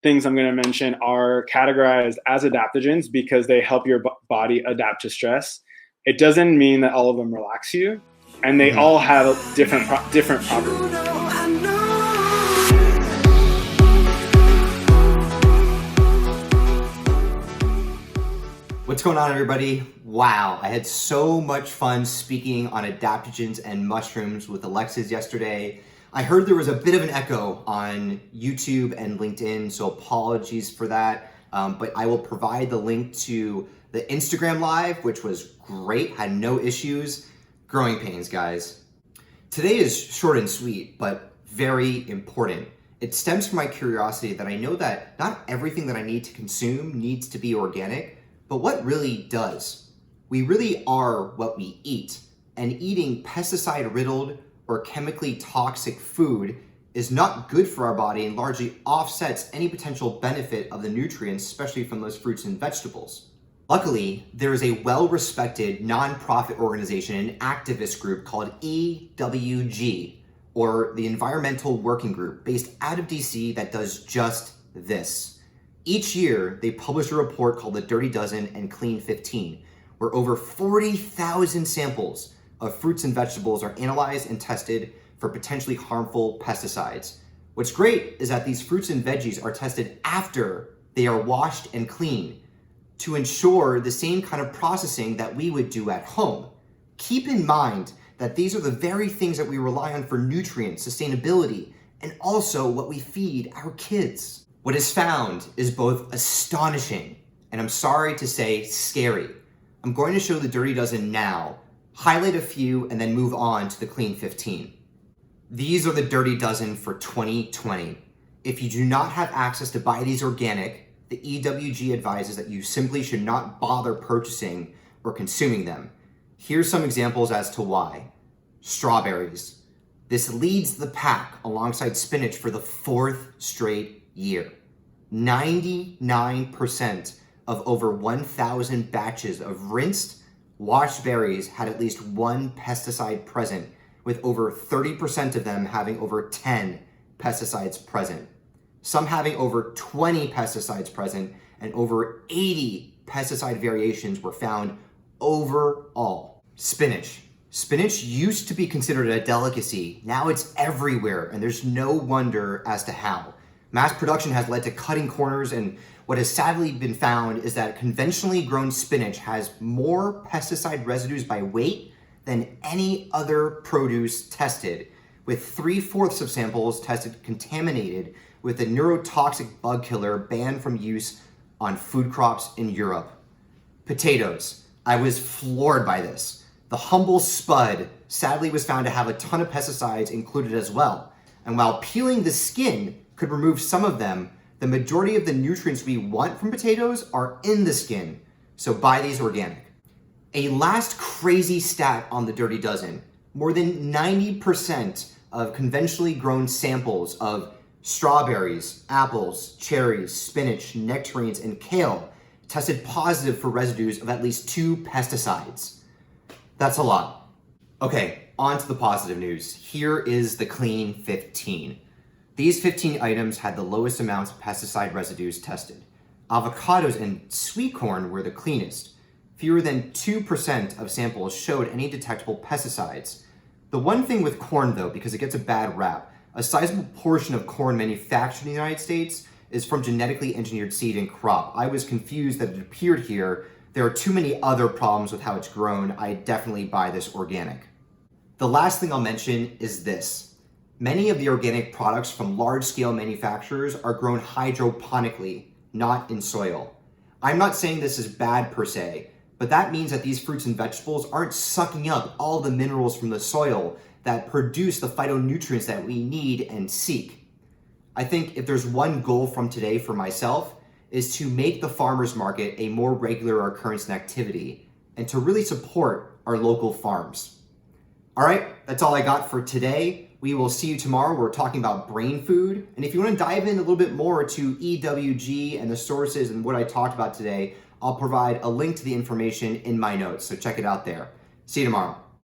things I'm going to mention are categorized as adaptogens because they help your body adapt to stress. It doesn't mean that all of them relax you, and they all have different properties. What's going on, everybody? Wow, I had so much fun speaking on adaptogens and mushrooms with Alexis yesterday. I heard there was a bit of an echo on YouTube and LinkedIn, so apologies for that. But I will provide the link to the Instagram Live, which was great, had no issues. Growing pains, guys. Today is short and sweet, but very important. It stems from my curiosity that I know that not everything that I need to consume needs to be organic, but what really does? We really are what we eat, and eating pesticide-riddled or chemically toxic food is not good for our body and largely offsets any potential benefit of the nutrients, especially from those fruits and vegetables. Luckily, there is a well-respected nonprofit organization and activist group called EWG, or the Environmental Working Group, based out of DC that does just this. Each year, they publish a report called the Dirty Dozen and Clean 15, where over 40,000 samples of fruits and vegetables are analyzed and tested for potentially harmful pesticides. What's great is that these fruits and veggies are tested after they are washed and cleaned to ensure the same kind of processing that we would do at home. Keep in mind that these are the very things that we rely on for nutrients, sustainability, and also what we feed our kids. What is found is both astonishing and, I'm sorry to say, scary. I'm going to show the Dirty Dozen now, highlight a few, and then move on to the Clean 15. These are the Dirty Dozen for 2020. If you do not have access to buy these organic, the EWG advises that you simply should not bother purchasing or consuming them. Here's some examples as to why. Strawberries. This leads the pack alongside spinach for the 4th straight year. 99% of over 1,000 batches of rinsed, washed berries had at least one pesticide present, with over 30% of them having over 10 pesticides present. Some having over 20 pesticides present, and over 80 pesticide variations were found overall. Spinach. Spinach used to be considered a delicacy. Now it's everywhere, and there's no wonder as to how. Mass production has led to cutting corners, and what has sadly been found is that conventionally grown spinach has more pesticide residues by weight than any other produce tested, with 3/4 of samples tested contaminated with a neurotoxic bug killer banned from use on food crops in Europe. Potatoes. I was floored by this. The humble spud sadly was found to have a ton of pesticides included as well, and while peeling the skin could remove some of them, the majority of the nutrients we want from potatoes are in the skin, so buy these organic. A last crazy stat on the Dirty Dozen: more than 90% of conventionally grown samples of strawberries, apples, cherries, spinach, nectarines, and kale tested positive for residues of at least 2 pesticides. That's a lot. Okay, on to the positive news. Here is the Clean 15. These 15 items had the lowest amounts of pesticide residues tested. Avocados and sweet corn were the cleanest. Fewer than 2% of samples showed any detectable pesticides. The one thing with corn, though, because it gets a bad rap, a sizable portion of corn manufactured in the United States is from genetically engineered seed and crop. I was confused that it appeared here. There are too many other problems with how it's grown. I definitely buy this organic. The last thing I'll mention is this. Many of the organic products from large-scale manufacturers are grown hydroponically, not in soil. I'm not saying this is bad per se, but that means that these fruits and vegetables aren't sucking up all the minerals from the soil that produce the phytonutrients that we need and seek. I think if there's one goal from today for myself, is to make the farmers market a more regular occurrence and activity, and to really support our local farms. All right, that's all I got for today. We will see you tomorrow. We're talking about brain food. And if you want to dive in a little bit more to EWG and the sources and what I talked about today, I'll provide a link to the information in my notes. So check it out there. See you tomorrow.